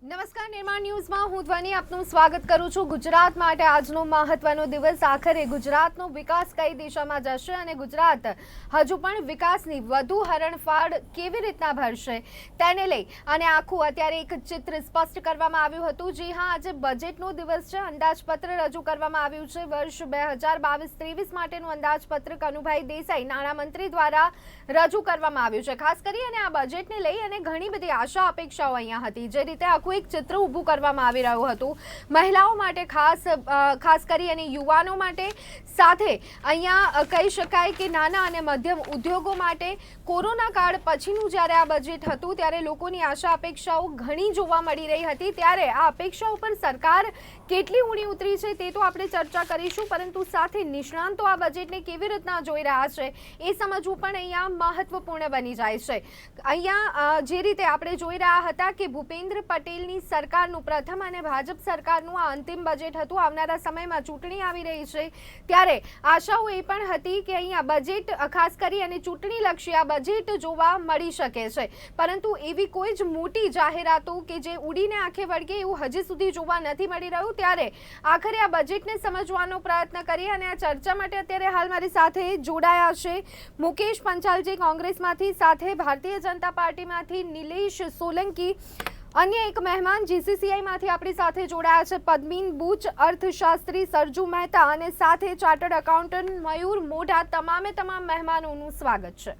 નમસ્કાર, નિર્માણ ન્યૂઝમાં હું ધ્વની આપનું સ્વાગત કરું છું। ગુજરાત માટે આજનો મહત્વનો દિવસ। આખરે ગુજરાતનો વિકાસ કઈ દિશામાં જશે અને ગુજરાત હજુ પણ વિકાસની વધુ હરણફાળ કેવી રીતના ભરશે તેને લઈ અને આખું અત્યારે એક ચિત્ર સ્પષ્ટ કરવામાં આવ્યું હતું। જી હા, આજે બજેટનો દિવસ છે। અંદાજપત્ર રજૂ કરવામાં આવ્યું છે। વર્ષ 2022-23 માટેનું અંદાજપત્ર કનુભાઈ દેસાઈ નાણામંત્રી દ્વારા રજૂ કરવામાં આવ્યું છે। ખાસ કરીને આ બજેટને લઈ અને ઘણી બધી આશા અપેક્ષાઓ અહીંયા હતી। જે રીતે આખું એક ચિત્ર ઊભું કરવામાં આવી રહ્યું હતું મહિલાઓ માટે, ખાસ કરી અને યુવાનો માટે, સાથે અહીંયા કહી શકાય કે નાના અને મધ્યમ ઉદ્યોગો માટે કોરોના કાળ પછીનું જ્યારે આ બજેટ હતું ત્યારે લોકોની આશા અપેક્ષાઓ ઘણી જોવા મળી રહી હતી। ત્યારે આ અપેક્ષાઓ પર સરકાર કેટલી ઊંડી ઉતરી છે તે તો આપણે ચર્ચા કરીશું, પરંતુ સાથે નિષ્ણાંતો આ બજેટને કેવી રીતના જોઈ રહ્યા છે એ સમજવું પણ અહીંયા મહત્વપૂર્ણ બની જાય છે। અહીંયા જે રીતે આપણે જોઈ રહ્યા હતા કે ભૂપેન્દ્ર પટેલની સરકારનું પ્રથમ અને ભાજપ સરકારનું આ અંતિમ બજેટ હતું। આવનારા સમયમાં ચૂંટણી આવી રહી છે ત્યારે આશાઓ એ પણ હતી કે અહીંયા બજેટ ખાસ કરી અને ચૂંટણીલક્ષી આ બજેટ જોવા મળી શકે છે, પરંતુ એવી કોઈ જ મોટી જાહેરાતો કે જે ઉડીને આંખે વળગે એવું હજી સુધી જોવા નથી મળી રહ્યું। ત્યારે આખરે આ બજેટને સમજવાનો પ્રયત્ન કરીએ અને આ ચર્ચા માટે અત્યારે હાલ મારી સાથે જોડાયા છે મુકેશ પંચાલજી કોંગ્રેસમાંથી, સાથે ભારતીય જનતા પાર્ટીમાંથી નિલેશ સોલંકી, અન્ય એક મહેમાન જીસીસીઆઈમાંથી આપણી સાથે જોડાયા છે પદ્મીન બુચ, અર્થશાસ્ત્રી સરજુ મહેતા અને સાથે ચાર્ટર્ડ એકાઉન્ટન્ટ મયુર મોઢા। તમામ મહેમાનોનું સ્વાગત છે।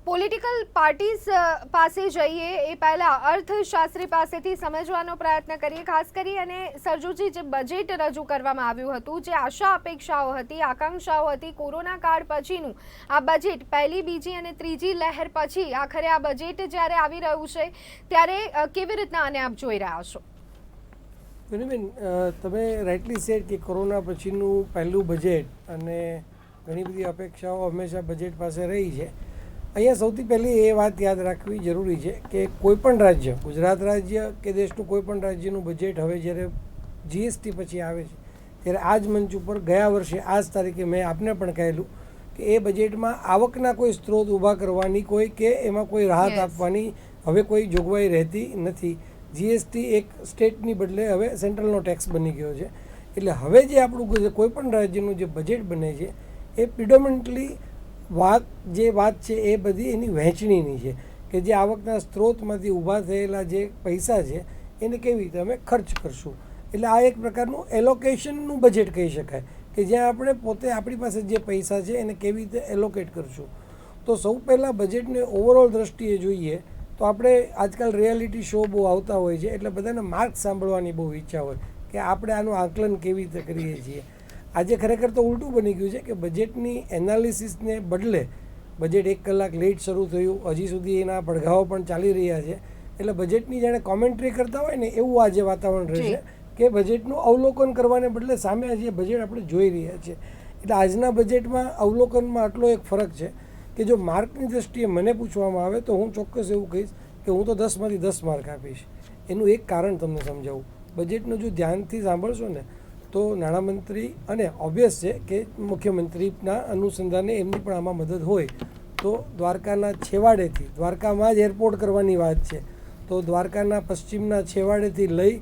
પોલિટિકલ પાર્ટીઝ પાસે જઈએ એ પહેલા અર્થશાસ્ત્રી પાસેથી સમજવાનો પ્રયત્ન કરીએ। ખાસ કરી અને સરજુજી, જે બજેટ રજૂ કરવામાં આવ્યું હતું, જે આશા અપેક્ષાઓ હતી, આકાંક્ષાઓ હતી, કોરોના કાળ પછીનું આ બજેટ, પહેલી, બીજી અને ત્રીજી લહેર પછી આખરે આ બજેટ જ્યારે આવી રહ્યું છે ત્યારે કેવી રીતના આને આપ જોઈ રહ્યા છો? બેન, તમે રાઇટલી સેડ કે કોરોના પછીનું પહેલું બજેટ અને ઘણી બધી અપેક્ષાઓ હંમેશા બજેટ પાસે રહી છે। અહીંયા સૌથી પહેલી એ વાત યાદ રાખવી જરૂરી છે કે કોઈપણ રાજ્ય, ગુજરાત રાજ્ય કે દેશનું કોઈપણ રાજ્યનું બજેટ હવે જ્યારે જીએસટી પછી આવે છે ત્યારે આ જ મંચ ઉપર ગયા વર્ષે આ જ તારીખે મેં આપને પણ કહેલું કે એ બજેટમાં આવકના કોઈ સ્ત્રોત ઊભા કરવાની કોઈ કે એમાં કોઈ રાહત આપવાની હવે કોઈ જોગવાઈ રહેતી નથી। જીએસટી એક સ્ટેટની બદલે હવે સેન્ટ્રલનો ટેક્સ બની ગયો છે। એટલે હવે જે આપણું કોઈપણ રાજ્યનું જે બજેટ બને છે એ પ્રિડોમિનન્ટલી વાત છે એ બધી એની વહેંચણીની છે કે જે આવકના સ્ત્રોતમાંથી ઊભા થયેલા જે પૈસા છે એને કેવી રીતે અમે ખર્ચ કરશું। એટલે આ એક પ્રકારનું એલોકેશનનું બજેટ કહી શકાય કે જ્યાં આપણે પોતે આપણી પાસે જે પૈસા છે એને કેવી રીતે એલોકેટ કરશું। તો સૌ પહેલાં બજેટને ઓવરઓલ દ્રષ્ટિએ જોઈએ તો આપણે આજકાલ રિયાલિટી શો બહુ આવતા હોય છે, એટલે બધાને માર્ક સાંભળવાની બહુ ઈચ્છા હોય કે આપણે આનું આકલન કેવી રીતે કરીએ છીએ। આજે ખરેખર તો ઉલટું બની ગયું છે કે બજેટની એનાલિસિસને બદલે બજેટ 1 કલાક લેટ શરૂ થયું, હજી સુધી એના પડઘાઓ પણ ચાલી રહ્યા છે। એટલે બજેટની જાણે કોમેન્ટ્રી કરતા હોય ને એવું આજે વાતાવરણ રહેશે કે બજેટનું અવલોકન કરવાને બદલે સામે આજે બજેટ આપણે જોઈ રહ્યા છીએ। એટલે આજના બજેટમાં અવલોકનમાં આટલો એક ફરક છે કે જો માર્કની દ્રષ્ટિએ મને પૂછવામાં આવે તો હું ચોક્કસ એવું કહીશ કે હું તો 10માંથી 10 માર્ક આપીશ। એનું એક કારણ તમને સમજાવું। બજેટનું જો ધ્યાનથી સાંભળશો ને તો નાણામંત્રી અને ઓબ્વિયસ છે કે મુખ્યમંત્રીના અનુસંધાને એમની પણ આમાં મદદ હોય તો દ્વારકાના છેવાડેથી, દ્વારકામાં જ એરપોર્ટ કરવાની વાત છે તો દ્વારકાના પશ્ચિમના છેવાડેથી લઈ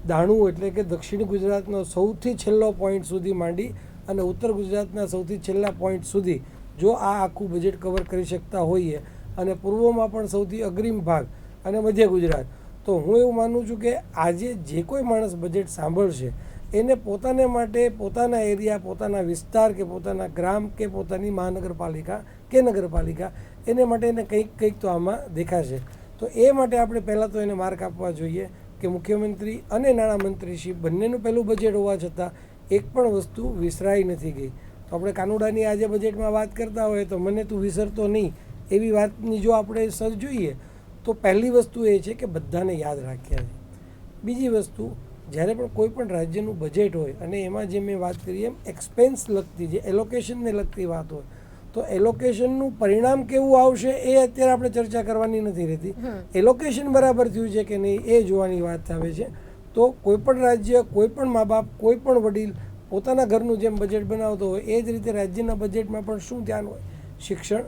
દાણું એટલે કે દક્ષિણ ગુજરાતનો સૌથી છેલ્લો પોઈન્ટ સુધી માંડી અને ઉત્તર ગુજરાતના સૌથી છેલ્લા પોઈન્ટ સુધી જો આ આખું બજેટ કવર કરી શકતા હોઈએ અને પૂર્વમાં પણ સૌથી અગ્રિમ ભાગ અને મધ્ય ગુજરાત, તો હું એવું માનું છું કે આજે જે કોઈ માણસ બજેટ સાંભળશે એને પોતાને માટે, પોતાના એરિયા, પોતાના વિસ્તાર કે પોતાના ગ્રામ કે પોતાની મહાનગરપાલિકા કે નગરપાલિકા, એને માટે એને કંઈક તો આમાં દેખાશે। તો એ માટે આપણે પહેલાં તો એને માર્ક આપવા જોઈએ કે મુખ્યમંત્રી અને નાણામંત્રીશ્રી બંનેનું પહેલું બજેટ હોવા છતાં એક પણ વસ્તુ વિસરાઈ નથી ગઈ। તો આપણે કાનુડાની આજે બજેટમાં વાત કરતા હોય તો મને તું વિસરતો નહીં એવી વાતની જો આપણે સર જોઈએ તો પહેલી વસ્તુ એ છે કે બધાને યાદ રાખ્યા છે। બીજી વસ્તુ, જ્યારે પણ કોઈ પણ રાજ્યનું બજેટ હોય અને એમાં જે મેં વાત કરી એમ એક્સપેન્સ લગતી, જે એલોકેશનને લગતી વાત હોય તો એલોકેશનનું પરિણામ કેવું આવશે એ અત્યારે આપણે ચર્ચા કરવાની નથી રહેતી। એલોકેશન બરાબર થયું છે કે નહીં એ જોવાની વાત આવે છે। તો કોઈપણ રાજ્ય, કોઈપણ મા બાપ, કોઈપણ વડીલ પોતાના ઘરનું જેમ બજેટ બનાવતો હોય એ જ રીતે રાજ્યના બજેટમાં પણ શું ધ્યાન હોય? શિક્ષણ,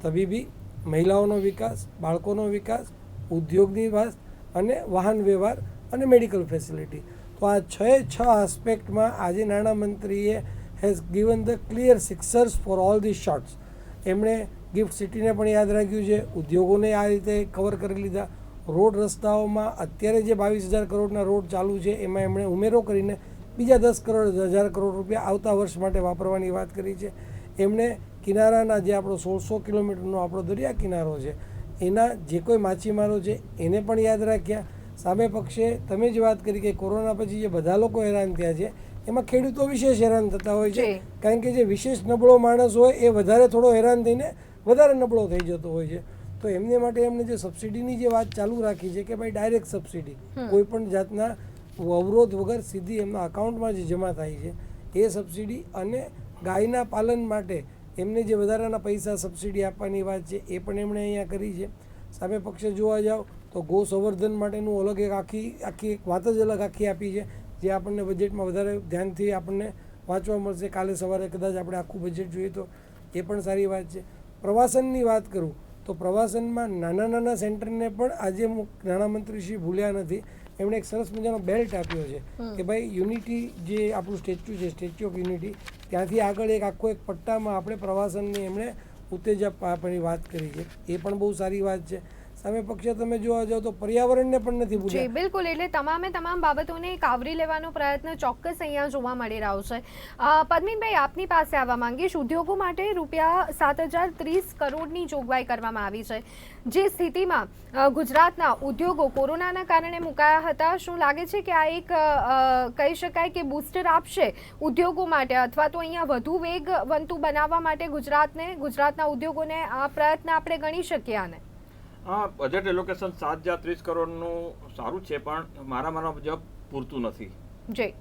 તબીબી, મહિલાઓનો વિકાસ, બાળકોનો વિકાસ, ઉદ્યોગની વાત અને વાહન વ્યવહાર અને મેડિકલ ફેસિલિટી. તો આ 6 આસ્પેક્ટમાં આજે નાણામંત્રીએ has given the clear Sixers for all the shorts. એમણે ગિફ્ટ સિટીને પણ યાદ રાખ્યું છે, ઉદ્યોગોને આ રીતે કવર કરી લીધા, રોડ રસ્તાઓમાં અત્યારે જે 22,000 કરોડના રોડ ચાલુ છે એમાં એમણે ઉમેરો કરીને બીજા 10,000 કરોડ રૂપિયા આવતા વર્ષ માટે વાપરવાની વાત કરી છે. એમણે કિનારાના જે આપણો 1600 કિલોમીટરનો આપણો દરિયા કિનારો છે એના જે કોઈ માછીમારો છે એને પણ યાદ રાખ્યા. સામે પક્ષે તમે જ વાત કરી કે કોરોના પછી જે બધા લોકો હેરાન થયા છે એમાં ખેડૂતો વિશેષ હેરાન થતા હોય છે, કારણ કે જે વિશેષ નબળો માણસ હોય એ વધારે થોડો હેરાન થઈને વધારે નબળો થઈ જતો હોય છે. તો એમને માટે એમને જે સબસિડીની જે વાત ચાલુ રાખી છે કે ભાઈ ડાયરેક્ટ સબસિડી કોઈ પણ જાતના અવરોધ વગર સીધી એમના અકાઉન્ટમાં જે જમા થાય છે એ સબસિડી, અને ગાયના પાલન માટે એમને જે વધારાના પૈસા સબસિડી આપવાની વાત છે એ પણ એમણે અહીંયા કરી છે. સામે પક્ષે જોવા જાઓ તો ગૌ સંવર્ધન માટેનું અલગ એક આખી એક વાત જ અલગ આખી આપી છે, જે આપણને બજેટમાં વધારે ધ્યાનથી આપણને વાંચવા મળશે. કાલે સવારે કદાચ આપણે આખું બજેટ જોઈએ તો એ પણ સારી વાત છે. પ્રવાસનની વાત કરું તો પ્રવાસનમાં નાના સેન્ટરને પણ આજે નાણામંત્રી શ્રી ભૂલ્યા નથી. એમણે એક સરસ મજાનો બેલ્ટ આપ્યો છે કે ભાઈ યુનિટી જે આપણું સ્ટેચ્યુ છે, સ્ટેચ્યુ ઓફ યુનિટી, ત્યાંથી આગળ એક આખો એક પટ્ટામાં આપણે પ્રવાસનની એમણે ઉત્તેજક આપવાની વાત કરી છે, એ પણ બહુ સારી વાત છે. સામે પક્ષે તમે જોવા જાઓ તો પર્યાવરણને પણ નથી ભૂલ્યા. જી બિલકુલ, એટલે તમામ બાબતોને આવરી લેવાનો પ્રયત્ન ચોક્કસ અહીંયા જોવા મળી રહ્યો છે. પદ્મિનભાઈ, આપની પાસે આવવા માંગીશ. ઉદ્યોગો માટે રૂપિયા 7,030 કરોડની જોગવાઈ કરવામાં આવી છે. જે સ્થિતિમાં ગુજરાતના ઉદ્યોગો કોરોનાના કારણે મુકાયા હતા, શું લાગે છે કે આ એક કહી શકાય કે બૂસ્ટર આપશે ઉદ્યોગો માટે, અથવા તો અહીંયા વધુ વેગવંતુ બનાવવા માટે ગુજરાતના ઉદ્યોગોને આ પ્રયત્ન આપણે ગણી શકીએ આને? હા, બજેટ એલોકેશન 7,030 કરોડનું સારું છે, પણ મારા મુજબ પૂરતું નથી. જી,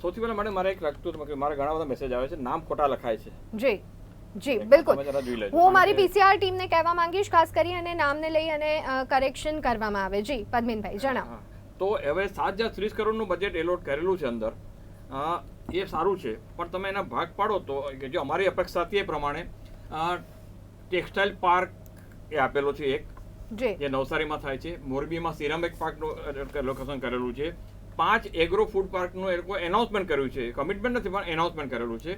સૌથી પહેલા મારે એક લાગતું હતું કે મારા ઘણા બધા મેસેજ આવે છે, નામ ખોટા લખાય છે. જી બિલકુલ, હું મારી પીસીઆર ટીમને કહેવા માંગીશ ખાસ કરી અને નામને લઈ અને કરેક્શન કરવામાં આવે. જી પદ્મિનભાઈ, જણાવો. તો હવે 7,030 કરોડનું બજેટ એલોટ કરેલું છે અંદર, એ સારું છે, પણ તમે એના ભાગ પાડો તો જે અમારી અપેક્ષા હતી એ પ્રમાણે ટેક્સટાઇલ પાર્ક એ આપેલો છે એક, જે નવસારીમાં થાય છે. મોરબીમાં સિરામિક પાર્કનું લોકેશન કરેલું છે. 5 એગ્રો ફૂડ પાર્કનું એ લોકો એનાઉન્સમેન્ટ કર્યું છે, કમિટમેન્ટ નથી પણ એનાઉન્સમેન્ટ કરેલું છે.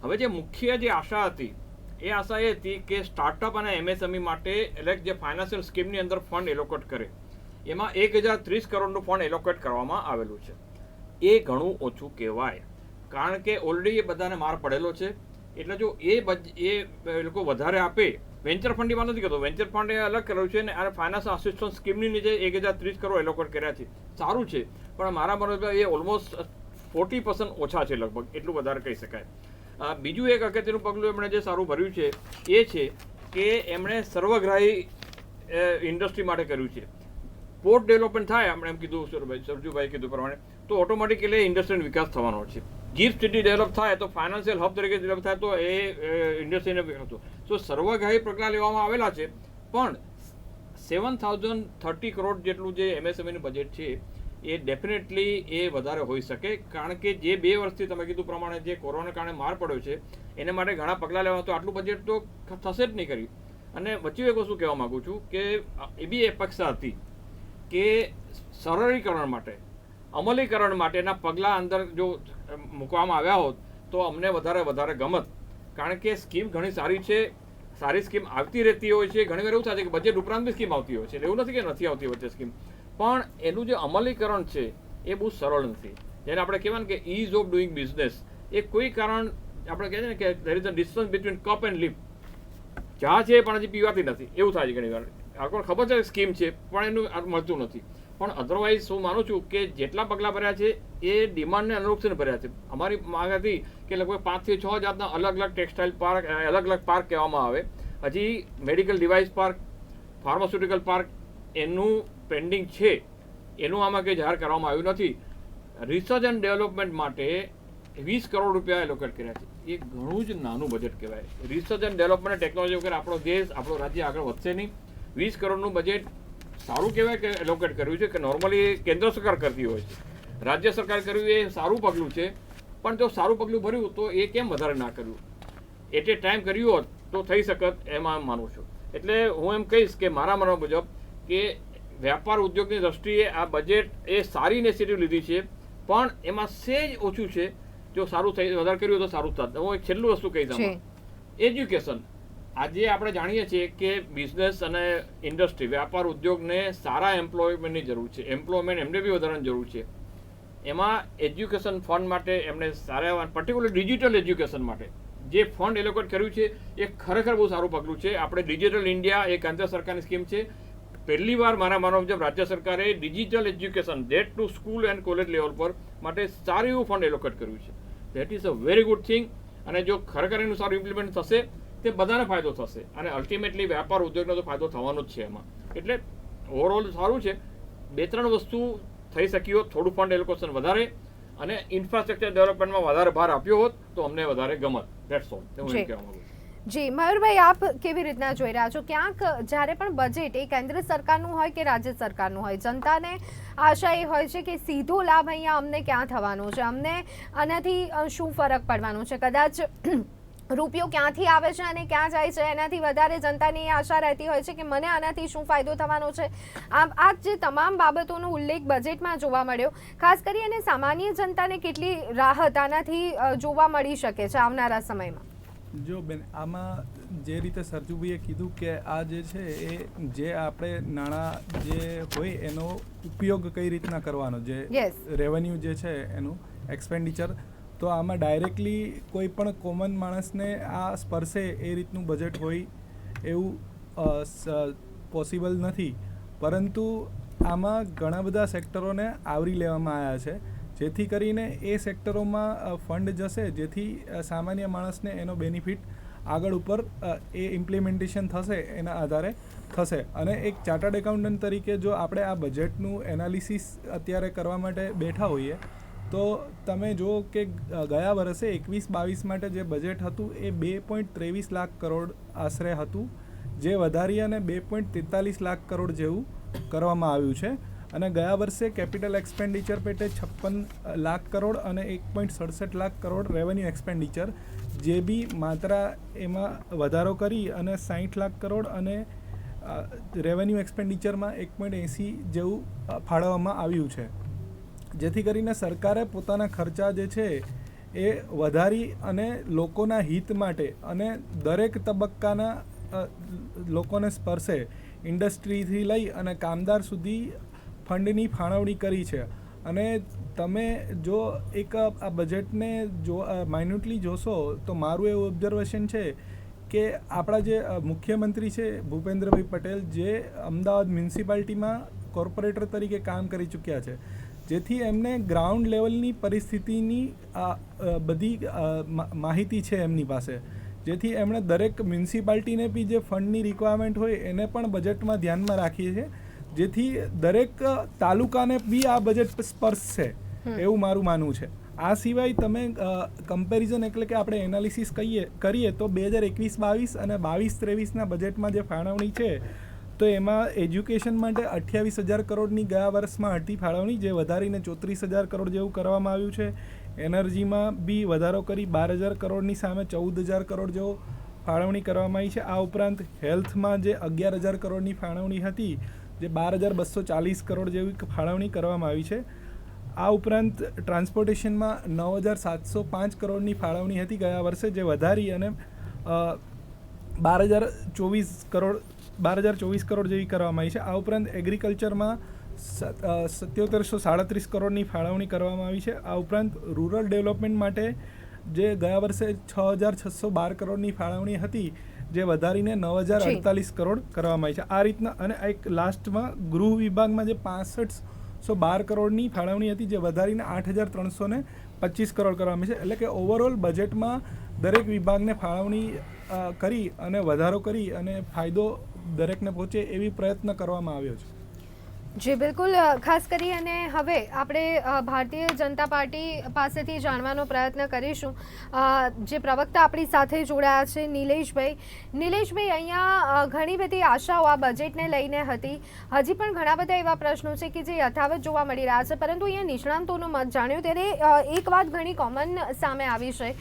હવે જે મુખ્ય જે આશા હતી એ આશા એ હતી કે સ્ટાર્ટઅપ અને એમએસએમઈ માટે એટલે જે ફાઇનાન્શિયલ સ્કીમની અંદર ફંડ એલોકેટ કરે, એમાં 1,030 કરોડનું ફંડ એલોકેટ કરવામાં આવેલું છે. એ ઘણું ઓછું કહેવાય, કારણ કે ઓલરેડી એ બધાને માર પડેલો છે. એટલે જો એ લોકો વધારે આપે, વેન્ચર ફંડની વાત નથી કરતો, વેન્ચર ફંડ એ અલગ કરેલું છે, અને ફાઇનાન્સ આસિસ્ટન્સ સ્કીમની નીચે 1,030 કરોડ એલોકેટ કર્યા છે. સારું છે, પણ મારા મતે એ ઓલમોસ્ટ 40% ઓછા છે, લગભગ એટલું વધારે કહી શકાય. બીજું એક અગત્યનું પગલું એમણે જે સારું ભર્યું છે એ છે કે એમણે સર્વગ્રાહી ઇન્ડસ્ટ્રી માટે કર્યું છે. પોર્ટ ડેવલપમેન્ટ થાય, આપણે એમ કીધું સરજુભાઈ કીધું પ્રમાણે, તો ઓટોમેટિકલી ઇન્ડસ્ટ્રીનો વિકાસ થવાનો છે. ગિફ્ટ સિટી ડેવલપ થાય તો ફાઇનાન્શિયલ હબ તરીકે ડેવલપ થાય તો એ ઇન્ડસ્ટ્રીને વિકાસ થતો. તો સર્વગ્રાહી પગલાં લેવામાં આવેલા છે, પણ 7,030 કરોડ જેટલું જે એમએસએમઈનું બજેટ છે એ ડેફિનેટલી એ વધારે હોઈ શકે, કારણ કે જે 2 વર્ષથી તમે કીધું પ્રમાણે જે કોરોના કારણે માર પડ્યો છે એને માટે ઘણા પગલાં લેવા, તો આટલું બજેટ તો થશે જ નહીં કરી. અને વચ્ચે એક વસ્તુ કહેવા માગું છું કે એ બી અપેક્ષા હતી કે સરળીકરણ માટે, અમલીકરણ માટેના પગલાં અંદર જો મૂકવામાં આવ્યા હોત તો અમને વધારે ગમત, કારણ કે સ્કીમ ઘણી સારી છે, સારી સ્કીમ આવતી રહેતી હોય છે. ઘણી વાર એવું થાય છે કે બજેટ ઉપરાંત બી સ્કીમ આવતી હોય છે, એવું નથી કે નથી આવતી વચ્ચે સ્કીમ, પણ એનું જે અમલીકરણ છે એ બહુ સરળ નથી. જેને આપણે કહેવાય ને કે ઇઝ ઓફ ડુઈંગ બિઝનેસ, એ કોઈ કારણ આપણે કહીએ ને કે there is a distance between cup and lip. ચા છે પણ હજી પીવાતી નથી, એવું થાય છે ઘણી વાર. આપણને ખબર છે સ્કીમ છે પણ એનું મળતું નથી. પણ અધરવાઇઝ હું માનું છું કે જેટલા પગલાં ભર્યા છે એ ડિમાન્ડને અનુરૂપ છે ભર્યા છે. અમારી માંગ હતી કે લગભગ 5 થી 6 જાતના અલગ અલગ ટેક્સટાઇલ પાર્ક, અલગ અલગ પાર્ક કહેવામાં આવે. હજી medical device park, pharmaceutical park એનું પેન્ડિંગ છે, એનું આમાં કંઈ જાહેર કરવામાં આવ્યું નથી. રિસર્ચ એન્ડ ડેવલપમેન્ટ માટે 20 કરોડ રૂપિયા એલોકેટ કર્યા છે. એ ઘણું જ નાનું બજેટ કહેવાય. રિસર્ચ એન્ડ ડેવલપમેન્ટ ટેકનોલોજી વગર આપણો દેશ, આપણો રાજ્ય આગળ વધશે નહીં. 20 કરોડનું બજેટ સારું કહેવાય કે એલોકેટ કર્યું છે, કે નોર્મલી કેન્દ્ર સરકાર કરતી હોય છે. રાજ્ય સરકાર કર્યું એ સારું પગલું છે, પણ જો સારું પગલું ભર્યું તો એ કેમ વધારે ના કર્યું? એટ એ ટાઈમ કર્યું હોત તો થઈ શકત, એમાં માનું છું. એટલે હું એમ કહીશ કે મારા મુજબ કે વ્યાપાર ઉદ્યોગની દ્રષ્ટિએ આ બજેટ એ સારી ઇનિશિયેટિવ લીધી છે, પણ એમાં સેજ ઓછું છે. જો સારું થઈ વધારે કર્યું તો સારું થાત. હું એક છેલ્લું વસ્તુ કહી દઉં, એજ્યુકેશન. આજે આપણે જાણીએ છીએ કે બિઝનેસ અને ઇન્ડસ્ટ્રી, વ્યાપાર ઉદ્યોગને સારા એમ્પ્લોયમેન્ટની જરૂર છે. એમ્પ્લોયમેન્ટ એમને બી વધારાની જરૂર છે. એમાં એજ્યુકેશન ફંડ માટે એમણે સારા, પર્ટિક્યુલર ડિજિટલ એજ્યુકેશન માટે જે ફંડ એલોકેટ કર્યું છે એ ખરેખર બહુ સારું પગલું છે. આપણે ડિજિટલ ઇન્ડિયા એ કેન્દ્ર સરકારની સ્કીમ છે. પહેલી વાર મારા માનવ મુજબ રાજ્ય સરકારે digital education date to school and college level પર માટે સારું એવું ફંડ એલોકેટ કર્યું છે. That is a very good thing. અને જો ખરેખર એનું સારું ઇમ્પ્લિમેન્ટ થશે તે બધાને ફાયદો થશે, અને અલ્ટિમેટલી વ્યાપાર ઉદ્યોગનો તો ફાયદો થવાનો જ છે એમાં. એટલે ઓવરઓલ સારું છે. 2-3 વસ્તુ થઈ શકી હોત, થોડું ફંડ એલોકેશન વધારે અને ઇન્ફ્રાસ્ટ્રક્ચર ડેવલપમેન્ટમાં વધારે ભાર આપ્યો હોત તો અમને વધારે ગમત. That's all. હું એમ કહેવા માંગુ છું. જી મયુરભાઈ, આપ કેવી રીતના જોઈ રહ્યા છો? ક્યાંક જ્યારે પણ બજેટ એ કેન્દ્ર સરકારનું હોય કે રાજ્ય સરકારનું હોય, જનતાને આશા એ હોય છે કે સીધો લાભ અહીંયા અમને ક્યાં થવાનો છે, અમને આનાથી શું ફરક પડવાનો છે, કદાચ રૂપિયો ક્યાંથી આવે છે અને ક્યાં જાય છે એનાથી વધારે જનતાની એ આશા રહેતી હોય છે કે મને આનાથી શું ફાયદો થવાનો છે. આ જે તમામ બાબતોનો ઉલ્લેખ બજેટમાં જોવા મળ્યો, ખાસ કરી અને સામાન્ય જનતાને કેટલી રાહત આનાથી જોવા મળી શકે છે આવનારા સમયમાં? જો બેન, આમાં જે રીતે સરજુભાઈએ કીધું કે આ જે છે એ જે આપણે નાણાં જે હોય એનો ઉપયોગ કઈ રીતના કરવાનો, જે રેવન્યુ જે છે એનું એક્સપેન્ડિચર, તો આમાં ડાયરેક્ટલી કોઈ પણ કોમન માણસને આ સ્પર્શે એ રીતનું બજેટ હોય એવું પોસિબલ નથી. પરંતુ આમાં ઘણા બધા સેક્ટરોને આવરી લેવામાં આવ્યા છે, જેથી કરીને એ સેક્ટરોમાં ફંડ જશે, જેથી સામાન્ય માણસને એનો બેનિફિટ આગળ ઉપર એ ઇમ્પ્લિમેન્ટેશન થશે એના આધારે થશે. અને એક ચાર્ટર્ડ એકાઉન્ટન્ટ તરીકે જો આપણે આ બજેટનું એનાલિસિસ અત્યારે કરવા માટે બેઠા હોઈએ તો તમે જુઓ કે ગયા વર્ષે 21-22 માટે જે બજેટ હતું એ 2.23 લાખ કરોડ આશરે હતું, જે વધારી અને 2.43 લાખ કરોડ જેવું કરવામાં આવ્યું છે. અને ગયા વર્ષે કેપિટલ એક્સપેન્ડિચર પેટે 56 લાખ કરોડ અને 1.67 લાખ કરોડ રેવન્યુ એક્સપેન્ડિચર, જે બી માત્રા એમાં વધારો કરી અને 60 લાખ કરોડ અને રેવન્યુ એક્સપેન્ડિચરમાં 1.80 જેવું ફાળવવામાં આવ્યું છે. જેથી કરીને સરકારે પોતાના ખર્ચા જે છે એ વધારી અને લોકોના હિત માટે અને દરેક તબક્કાના લોકોને સ્પર્શે, ઇન્ડસ્ટ્રીથી લઈ અને કામદાર સુધી ફંડની ફાળવણી કરી છે. અને તમે જો એક આ બજેટને જો માઇન્યુટલી જોશો તો મારું એવું ઓબ્ઝર્વેશન છે કે આપણા જે મુખ્યમંત્રી છે ભૂપેન્દ્રભાઈ પટેલ, જે અમદાવાદ મ્યુનિસિપાલિટીમાં કોર્પોરેટર તરીકે કામ કરી ચૂક્યા છે, જેથી એમને ગ્રાઉન્ડ લેવલની પરિસ્થિતિની બધી માહિતી છે એમની પાસે, જેથી એમણે દરેક મ્યુનિસિપાલિટીને બી જે ફંડની રિક્વાયરમેન્ટ હોય એને પણ બજેટમાં ધ્યાનમાં રાખીએ છે, જેથી દરેક તાલુકાને બી આ બજેટ સ્પર્શશે એવું મારું માનવું છે. આ સિવાય તમે કમ્પેરિઝન એટલે કે આપણે એનાલિસિસ કરીએ તો 2021-22 અને 22-23ના બજેટમાં જે ફાળવણી છે તો એમાં એજ્યુકેશન માટે 28,000 કરોડની ગયા વર્ષમાં હતી ફાળવણી, જે વધારીને 34,000 કરોડ જેવું કરવામાં આવ્યું છે. એનર્જીમાં બી વધારો કરી 12,000 કરોડની સામે 14,000 કરોડ જેવો ફાળવણી કરવામાં આવી છે. આ ઉપરાંત હેલ્થમાં જે 11,000 કરોડની ફાળવણી હતી, જે 12,240 કરોડ જેવી ફાળવણી કરવામાં આવી છે. આ ઉપરાંત ટ્રાન્સપોર્ટેશનમાં 9,705 કરોડની ફાળવણી હતી ગયા વર્ષે, જે વધારી અને 12,024 કરોડ જેવી કરવામાં આવી છે. આ ઉપરાંત એગ્રીકલ્ચરમાં 7,737 કરોડની ફાળવણી કરવામાં આવી છે. આ ઉપરાંત રૂરલ ડેવલપમેન્ટ માટે જે ગયા વર્ષે 6,612 કરોડની ફાળવણી હતી, જે વધારીને 9,048 કરોડ કરવામાં આવી છે. આ રીતના, અને એક લાસ્ટમાં ગૃહ વિભાગમાં જે 6,512 કરોડની ફાળવણી હતી, જે વધારીને 8,325 કરોડ કરવામાં આવી છે. એટલે કે ઓવરઓલ બજેટમાં દરેક વિભાગને ફાળવણી કરી અને વધારો કરી અને ફાયદો દરેકને પહોંચે એવી પ્રયત્ન કરવામાં આવ્યો છે. જી બિલકુલ, ખાસ કરી અને હવે આપણે ભારતીય જનતા પાર્ટી પાસેથી જાણવાનો પ્રયત્ન કરીશું. જે પ્રવક્તા આપણી સાથે જોડાયા છે નિલેશભાઈ, અહીંયા ઘણી બધી આશાઓ આ બજેટને લઈને હતી. હજી પણ ઘણા બધા એવા પ્રશ્નો છે કે જે યથાવત જોવા મળી રહ્યા છે, પરંતુ અહીંયા નિષ્ણાંતોનો મત જાણ્યો ત્યારે એક વાત ઘણી કોમન સામે આવી છે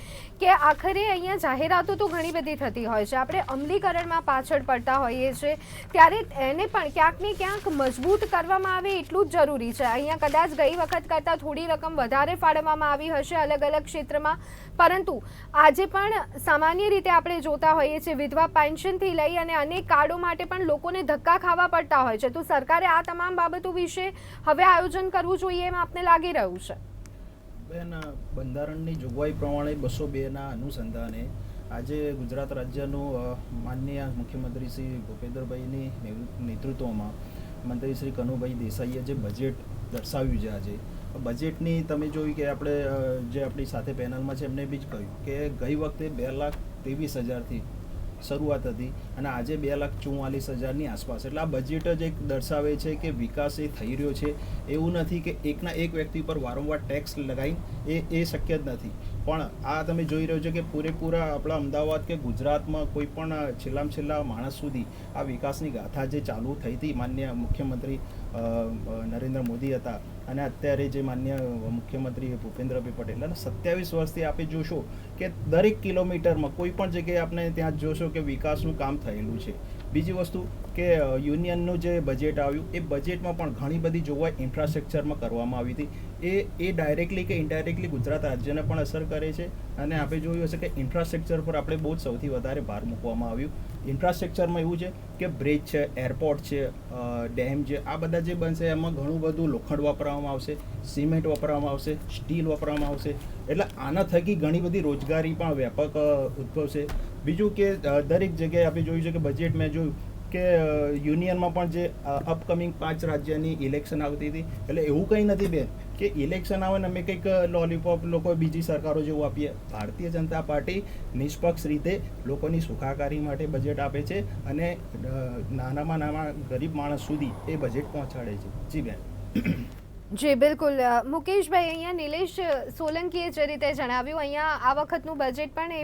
કે આખરે અહીંયા જાહેરાતો તો ઘણી બધી થતી હોય છે, આપણે અમલીકરણમાં પાછળ પડતા હોઈએ છીએ, ત્યારે એને પણ ક્યાંક ને ક્યાંક મજબૂત કરવામાં આવે એટલું જ જરૂરી છે. અહીંયા કદાચ ગઈ વખત કરતાં થોડી રકમ વધારે ફાળવવામાં આવી હશે અલગ અલગ ક્ષેત્રમાં, પરંતુ આજે પણ સામાન્ય રીતે આપણે જોતા હોઈએ છીએ વિધવા પેન્શનથી લઈ અને અનેક કાર્ડો માટે પણ લોકોને ધક્કા ખાવા પડતા હોય છે. તો સરકારે આ તમામ બાબતો વિશે હવે આયોજન કરવું જોઈએ એમ આપને લાગી રહ્યું છે? બેન, બંધારણની જોગવાઈ પ્રમાણે 202ના અનુસંધાને આજે ગુજરાત રાજ્યનું માનનીય મુખ્યમંત્રી શ્રી ભૂપેન્દ્રભાઈની નેતૃત્વમાં મંત્રી શ્રી કનુભાઈ દેસાઈએ જે બજેટ દર્શાવ્યું છે, આજે બજેટની તમે જોયું કે આપણે જે આપણી સાથે પેનલમાં છે એમને બી જ કહ્યું કે ગઈ વખતે 2,23,000થી શરૂઆત હતી અને આજે 2,44,000ની આસપાસ. એટલે આ બજેટ જ એક દર્શાવે છે કે વિકાસ એ થઈ રહ્યો છે. એવું નથી કે એકના એક વ્યક્તિ પર વારંવાર ટેક્સ લગાવીને એ શક્ય જ નથી. પણ આ તમે જોઈ રહ્યો છો કે પૂરેપૂરા આપણા અમદાવાદ કે ગુજરાતમાં કોઈ પણ છેલ્લા માણસ સુધી આ વિકાસની ગાથા જે ચાલુ થઈ હતી માનનીય મુખ્યમંત્રી નરેન્દ્ર મોદી હતા અને અત્યારે જે માનનીય મુખ્યમંત્રી ભૂપેન્દ્રભાઈ પટેલ, અને 27 વર્ષથી આપણે જોશો કે દરેક કિલોમીટરમાં કોઈ પણ જગ્યાએ આપણે ત્યાં જોશો કે વિકાસનું કામ થયેલું છે. બીજી વસ્તુ કે યુનિયનનું જે બજેટ આવ્યું એ બજેટમાં પણ ઘણી બધી જોગવાઈ ઇન્ફ્રાસ્ટ્રક્ચરમાં કરવામાં આવી હતી. એ ડાયરેક્ટલી કે ઇનડાયરેક્ટલી ગુજરાત રાજ્યને પણ અસર કરે છે. અને આપણે જોયું હશે કે ઇન્ફ્રાસ્ટ્રક્ચર પર આપણે બહુ જ સૌથી વધારે ભાર મૂકવામાં આવ્યું. ઇન્ફ્રાસ્ટ્રક્ચરમાં એવું છે કે બ્રિજ છે, એરપોર્ટ છે, ડેમ છે, આ બધા જે બનશે એમાં ઘણું બધું લોખંડ વાપરવામાં આવશે, સિમેન્ટ વાપરવામાં આવશે, સ્ટીલ વાપરવામાં આવશે. એટલે આના થકી ઘણી બધી રોજગારી પણ વ્યાપક ઉદ્ભવશે. બીજું કે દરેક જગ્યાએ આપણે જોયું છે કે બજેટ મેં જોયું કે યુનિયનમાં પણ જે અપકમિંગ 5 રાજ્યની ઇલેક્શન આવતી હતી. એટલે એવું કંઈ નથી બેન કે ઇલેક્શન આવે ને અમે કંઈક લોલીપોપ લોકો બીજી સરકારો જેવું આપીએ. ભારતીય જનતા પાર્ટી નિષ્પક્ષ રીતે લોકોની સુખાકારી માટે બજેટ આપે છે અને નાનામાં નાના ગરીબ માણસ સુધી એ બજેટ પહોંચાડે છે. જી બેન. જી બિલકુલ, મુકેશભાઈ, અહીંયા નિલેશ સોલંકીએ જે રીતે જણાવ્યું, અહીંયા આ વખતનું બજેટ પણ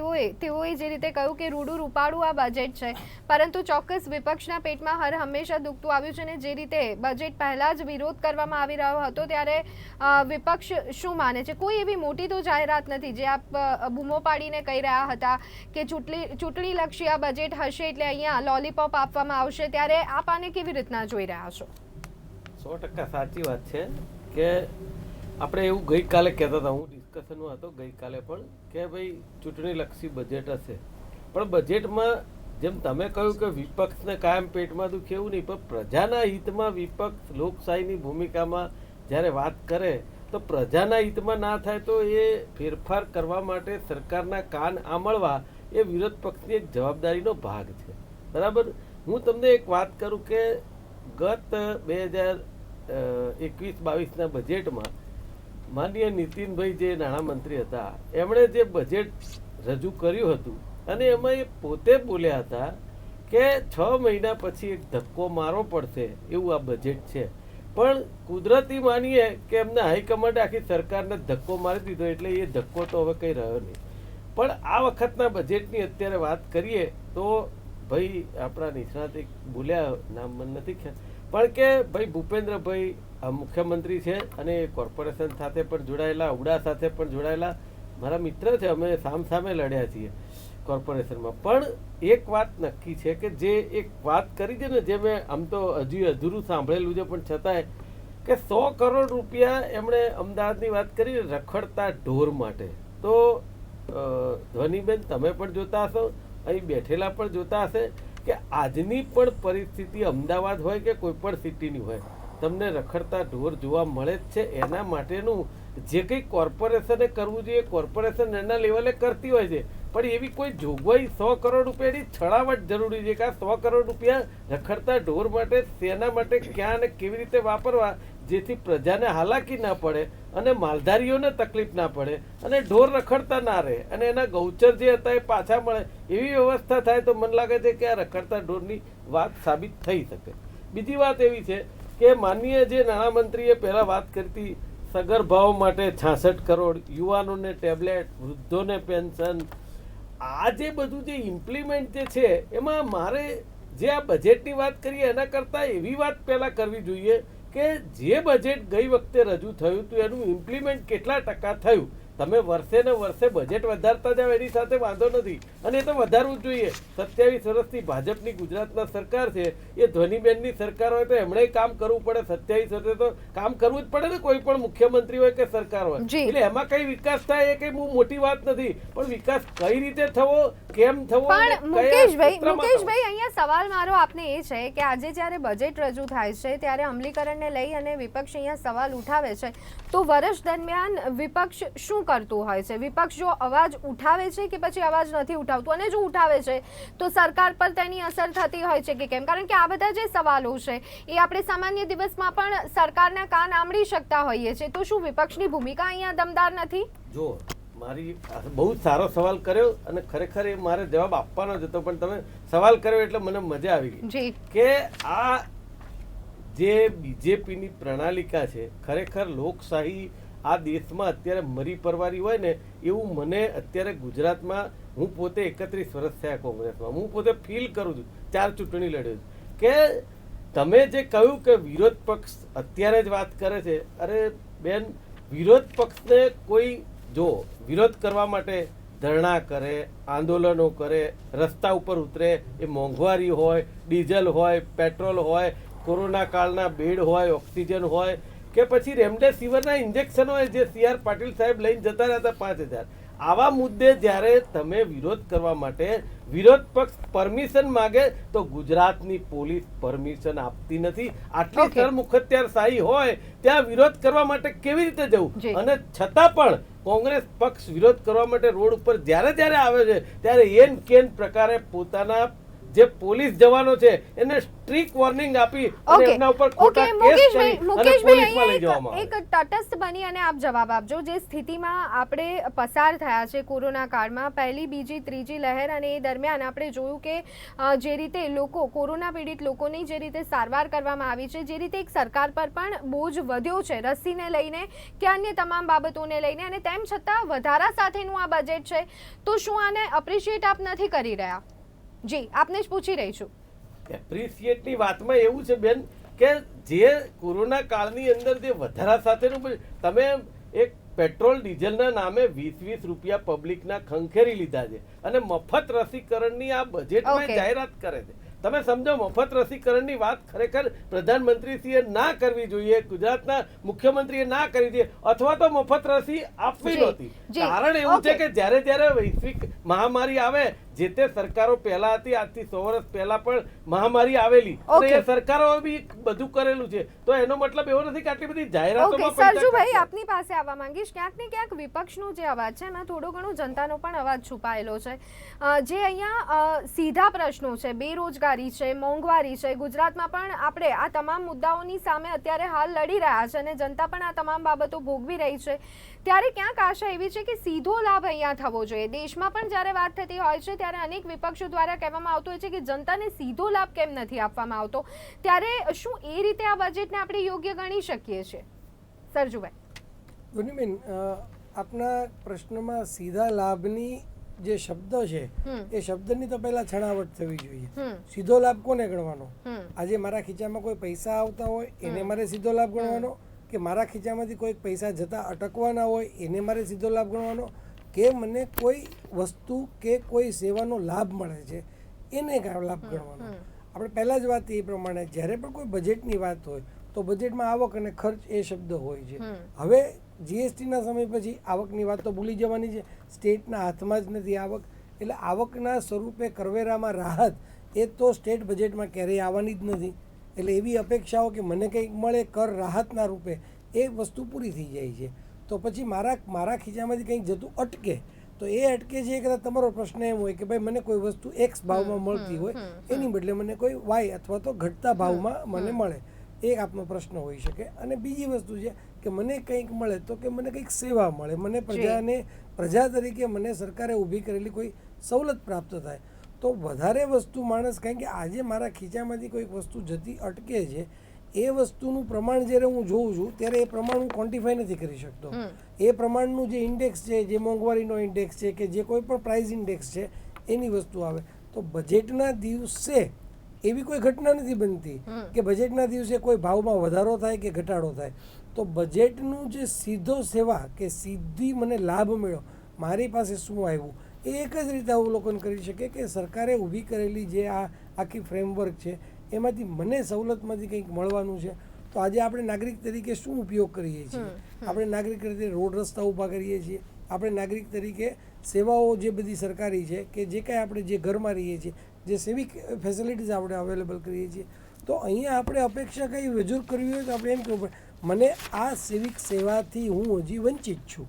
તેઓએ જે રીતે કહ્યું કે રૂડું રૂપાળું આ બજેટ છે, પરંતુ ચોક્કસ વિપક્ષના પેટમાં હંમેશા દુખતું આવ્યું છે. અને જે રીતે બજેટ પહેલાં જ વિરોધ કરવામાં આવી રહ્યો હતો ત્યારે વિપક્ષ શું માને છે? કોઈ એવી મોટી તો જાહેરાત નથી જે આપ બૂમો પાડીને કહી રહ્યા હતા કે ચૂંટણીલક્ષી આ બજેટ હશે એટલે અહીંયા લોલીપોપ આપવામાં આવશે, ત્યારે આપ આને કેવી રીતના જોઈ રહ્યા છો? 100% સાચી વાત છે કે આપણે એવું ગઈકાલે કહેતા હતા, હું ડિસ્કશનમાં હતો ગઈકાલે પણ, કે ભાઈ ચૂંટણીલક્ષી બજેટ હશે. પણ બજેટમાં જેમ તમે કહ્યું કે વિપક્ષને કાયમ પેટમાં દુખે એવું નહીં, પણ પ્રજાના હિતમાં વિપક્ષ લોકશાહીની ભૂમિકામાં જ્યારે વાત કરે તો પ્રજાના હિતમાં ના થાય તો એ ફેરફાર કરવા માટે સરકારના કાન આંબળવા એ વિરોધ પક્ષની એક જવાબદારીનો ભાગ છે. બરાબર. હું તમને એક વાત કરું કે ગત 2021-22ના બજેટમાં માનનીય નીતિનભાઈ જે નાણામંત્રી હતા એમણે જે બજેટ રજૂ કર્યું હતું અને એમાં એ પોતે બોલ્યા હતા કે 6 મહિના પછી એક ધક્કો મારવો પડશે એવું આ બજેટ છે. પણ કુદરતી માનીએ કે એમને હાઈકમાન્ડે આખી સરકારને ધક્કો મારી દીધો એટલે એ ધક્કો તો હવે કંઈ રહ્યો નહીં. પણ આ વખતના બજેટની અત્યારે વાત કરીએ તો ભાઈ આપણા નિષ્ણાત એક બોલ્યા, નામ મને નથી ખ્યાલ, પણ કે ભાઈ ભૂપેન્દ્રભાઈ મુખ્યમંત્રી છે અને કોર્પોરેશન સાથે પણ જોડાયેલા, ઉડા સાથે પણ જોડાયેલા મારા મિત્ર છે, અમે સામસામે લડ્યા છીએ કોર્પોરેશનમાં. પણ એક વાત નક્કી છે કે જે એક વાત કરી છે ને, જે મેં આમ તો હજુ અધૂરું સાંભળેલું છે પણ છતાંય, કે 100 કરોડ રૂપિયા એમણે અમદાવાદની વાત કરી રખડતા ઢોર માટે. તો ધ્વનિબેન તમે પણ જોતા હશો, અહીં બેઠેલા પણ જોતા હશે કે આજની પણ પરિસ્થિતિ અમદાવાદ હોય કે કોઈ પણ સિટીની હોય, તમને રખડતા ઢોર જોવા મળે જ છે. એના માટેનું જે કંઈ કોર્પોરેશને કરવું જોઈએ કોર્પોરેશન એના લેવલે કરતી હોય છે, પણ એવી કોઈ જોગવાઈ 100 કરોડ રૂપિયાની છળાવટ જરૂરી છે કે આ 100 કરોડ રૂપિયા રખડતા ઢોર માટે તેના માટે ક્યાં અને કેવી રીતે વાપરવા જેથી પ્રજાને હાલાકી ના પડે અને માલધારીઓને તકલીફ ના પડે અને ઢોર રખડતા ના રહે અને એના ગૌચર જે હતા એ પાછા મળે એવી વ્યવસ્થા થાય તો મને લાગે છે કે આ રખડતા ઢોરની વાત સાબિત થઈ શકે. બીજી વાત એવી છે કે માનનીય જે નાણામંત્રીએ પહેલા વાત કરી હતી સગર્ભાઓ માટે 66 કરોડ, યુવાનોને ટેબ્લેટ, વૃદ્ધોને પેન્શન, આ જે બધું જે ઇમ્પ્લિમેન્ટ જે છે એમાં મારે જે આ બજેટની વાત કરીએ એના કરતાં એવી વાત પહેલાં કરવી જોઈએ કે જે બજેટ ગઈ વખતે રજૂ થયું હતું એનું ઇમ્પ્લિમેન્ટ કેટલા ટકા થયું. તમે વર્ષે ને વર્ષે બજેટ વધારતા જાઓ એની સાથે વાંધો નથી, અને એ તો વધારવું જ જોઈએ. 27 વર્ષથી ભાજપની ગુજરાતમાં સરકાર છે, એ ધ્વનિબેનની સરકાર હોય તો એમણે કામ કરવું પડે. 27 વર્ષે તો કામ કરવું જ પડે ને, કોઈ પણ મુખ્યમંત્રી હોય કે સરકાર હોય. એટલે એમાં કઈ વિકાસ થાય એ કઈ બહુ મોટી વાત નથી, પણ વિકાસ કઈ રીતે થવો, કેમ થવો, પણ મુકેશભાઈ અહીંયા સવાલ મારો આપને એ છે કે આજે જ્યારે બજેટ રજૂ થાય છે ત્યારે અમલીકરણને લઈ અને વિપક્ષ અહીંયા સવાલ ઉઠાવે છે, તો વર્ષ દરમિયાન વિપક્ષ શું કરતું હોય છે? વિપક્ષ જો અવાજ ઉઠાવે છે કે પછી અવાજ નથી ઉઠાવતું, અને જો ઉઠાવે છે તો સરકાર પર તેની અસર થતી હોય છે કે કેમ? કારણ કે આ બધા જે સવાલો છે એ આપણે સામાન્ય દિવસમાં પણ સરકારના કાન આંબળી શકતા હોઈએ છીએ, તો શું વિપક્ષની ભૂમિકા અહીંયા દમદાર નથી? જો મારી બહુ સારો સવાલ કર્યો અને ખરેખર એ મારે જવાબ આપવાનો જ હતો, પણ તમે સવાલ કર્યો એટલે મને મજા આવી ગઈ કે આ જે બીજેપીની પ્રણાલિકા છે, ખરેખર લોકશાહી આ દેશમાં અત્યારે મરી પરવારી હોય ને એવું મને અત્યારે ગુજરાતમાં, હું પોતે 31 વર્ષ થયા કોંગ્રેસમાં, હું પોતે ફીલ કરું છું. 4 ચૂંટણી લડ્યો છું કે તમે જે કહ્યું કે વિરોધ પક્ષ અત્યારે જ વાત કરે છે, અરે બેન, વિરોધ પક્ષને કોઈ જો વિરોધ કરવા માટે ધરણા કરે, આંદોલનો કરે, રસ્તા ઉપર ઉતરે, એ મોંઘવારી હોય, ડીઝલ હોય, પેટ્રોલ હોય, કોરોના કાળના બેડ હોય, ઓક્સિજન હોય કે પછી રેમડેસિવિરના ઇન્જેક્શન હોય જે CR પાટીલ સાહેબ લઈને જતા રહ્યા હતા 5000, આવા મુદ્દે જ્યારે તમે વિરોધ કરવા માટે વિરોધ પક્ષ પરમિશન માગે તો ગુજરાતની પોલીસ પરમિશન આપતી નથી. આટલી સરમુખત્યારશાહી હોય ત્યાં વિરોધ કરવા માટે કેવી રીતે જવું? અને છતાં પણ કોંગ્રેસ પક્ષ વિરોધ કરવા માટે રોડ ઉપર જ્યારે જ્યારે આવે છે ત્યારે એન કેન પ્રકારે પોતાના જે પોલીસ જવાનો છે એને સ્ટ્રિક્ટ વોર્નિંગ આપી અને એમના ઉપર ખોટા કેસ કરી અને પોલીસમાં લઈ જવામાં આવે. એક તટસ્થ બની અને આપ જવાબ આપજો. જે સ્થિતિમાં આપણે પસાર થયા છે કોરોના કાળમાં, પહેલી, બીજી, ત્રીજી લહેર, અને એ દરમિયાન આપણે જોયું કે જે રીતે લોકો, કોરોના પીડિત લોકોની જે રીતે સારવાર કરવામાં આવી છે, જે રીતે એક સરકાર પર પણ બોજ વધ્યો છે રસીને લઈને કે અન્ય તમામ બાબતોને લઈને, અને તેમ છતાં વધારા સાથેનું આ બજેટ છે, તો શું આને અપ્રિશિએટ આપ નથી કરી રહ્યા? જી, આપને જ પૂછી રહી છું. એપ્રિશિએટની વાતમાં એવું છે બેન કે જે કોરોના કાળની અંદર જે વધારા સાથેનું, તમે એક પેટ્રોલ ડીઝલના નામે 20-20 રૂપિયા પબ્લિકના ખંખેરી લીધા છે અને મફત રસીકરણની આ બજેટમાં જાહેરાત કરે છે. તમે સમજો, મફત રસીકરણની વાત ખરેખર પ્રધાનમંત્રીશ્રીએ ના કરવી જોઈએ, ગુજરાતના મુખ્યમંત્રીએ ના કરી દે, અથવા તો મફત રસી આપવી નહોતી. કારણ એવું છે કે જ્યારે જ્યારે વૈશ્વિક મહામારી આવે, જે તે સરકારો પહેલા હતી, આજથી 100 વર્ષ પહેલા પણ મહામારી આવેલી, અને એ સરકારો બી બધું કરેલું છે, તો એનો મતલબ એવો નથી કે આટલી બધી જાહેરાતોમાં પૈસા. સરજુભાઈ, આપની પાસે આવવા માંગીશ. ક્યાંક ને ક્યાંક વિપક્ષનો જે અવાજ છે એમાં થોડો ઘણો જનતાનો પણ અવાજ છુપાયેલો છે. જે અહીંયા સીધા પ્રશ્નો છે, બેરોજગારી છે, મોંઘવારી છે, ગુજરાતમાં પણ આપણે આ તમામ મુદ્દાઓની સામે અત્યારે હાલ લડી રહ્યા છે અને જનતા પણ આ તમામ બાબતો ભોગવી રહી છે, ત્યારે ક્યાંક આશા એવી છે કે સીધો લાભ અહીંયા થવો જોઈએ. દેશમાં પણ જ્યારે વાત થતી હોય છે ત્યારે અનેક વિપક્ષો દ્વારા કહેવામાં આવતું હોય છે કે જનતાને સીધો લાભ કેમ નથી આપવામાં આવતો, ત્યારે શું એ રીતે આ બજેટને આપણે યોગ્ય ગણી શકીએ છીએ? સરજુભાઈ. ધોનીબેન, આપના પ્રશ્નમાં સીધા લાભની જે શબ્દ છે એ શબ્દની તો પહેલા છણાવટ થવી જોઈએ. સીધો લાભ કોને ગણવાનો? આજે મારા ખીચામાં કોઈ પૈસા આવતા હોય એને મારે સીધો લાભ ગણવાનો, કે મારા ખીચામાંથી કોઈ પૈસા જતા અટકવાના હોય એને મારે સીધો લાભ ગણવાનો, કે મને કોઈ વસ્તુ કે કોઈ સેવાનો લાભ મળે છે એને લાભ ગણવાનો? આપણે પહેલાં જ વાત એ પ્રમાણે જ્યારે પણ કોઈ બજેટની વાત હોય તો બજેટમાં આવક અને ખર્ચ એ શબ્દ હોય છે. હવે જીએસટીના સમય પછી આવકની વાત તો ભૂલી જવાની છે, સ્ટેટના હાથમાં જ નથી આવક, એટલે આવકના સ્વરૂપે કરવેરામાં રાહત એ તો સ્ટેટ બજેટમાં ક્યારેય આવવાની જ નથી. એટલે એવી અપેક્ષાઓ કે મને કંઈક મળે કર રાહતના રૂપે, એ વસ્તુ પૂરી થઈ જાય છે. તો પછી મારા ખીચામાંથી કંઈક જતું અટકે તો એ અટકે છે. કદાચ તમારો પ્રશ્ન એમ હોય કે ભાઈ મને કોઈ વસ્તુ એક્સ ભાવમાં મળતી હોય એની બદલે મને કોઈ વાય અથવા તો ઘટતા ભાવમાં મને મળે, એ આપનો પ્રશ્ન હોઈ શકે. અને બીજી વસ્તુ છે કે મને કંઈક મળે તો કે મને કંઈક સેવા મળે, મને પ્રજા તરીકે મને સરકારે ઊભી કરેલી કોઈ સવલત પ્રાપ્ત થાય. તો વધારે વસ્તુ માણસ, કારણ કે આજે મારા ખીચામાંથી કોઈક વસ્તુ જતી અટકે છે એ વસ્તુનું પ્રમાણ જ્યારે હું જોઉં છું ત્યારે એ પ્રમાણ હું ક્વોન્ટિફાઈ નથી કરી શકતો. એ પ્રમાણનું જે ઇન્ડેક્સ છે, જે મોંઘવારીનો ઇન્ડેક્સ છે કે જે કોઈ પણ પ્રાઇસ ઇન્ડેક્સ છે એની વસ્તુ આવે તો બજેટના દિવસે એવી કોઈ ઘટના નથી બનતી કે બજેટના દિવસે કોઈ ભાવમાં વધારો થાય કે ઘટાડો થાય. તો બજેટનું જે સીધો સેવા કે સીધી મને લાભ મળ્યો, મારી પાસે શું આવ્યું, એ એક જ રીતે અવલોકન કરી શકે કે સરકારે ઊભી કરેલી જે આ આખી ફ્રેમવર્ક છે એમાંથી મને સવલતમાંથી કંઈક મળવાનું છે. તો આજે આપણે નાગરિક તરીકે શું ઉપયોગ કરીએ છીએ? આપણે નાગરિક તરીકે રોડ રસ્તા ઊભા કરીએ છીએ, આપણે નાગરિક તરીકે સેવાઓ જે બધી સરકારી છે કે જે કાંઈ આપણે જે ઘરમાં રહીએ છીએ, જે સિવિક ફેસિલિટીઝ આપણે અવેલેબલ કરીએ છીએ, તો અહીંયા આપણે અપેક્ષા કંઈ રજૂ કરવી હોય તો આપણે એમ કહેવું પડે મને આ સિવિક સેવાથી હું હજી વંચિત છું.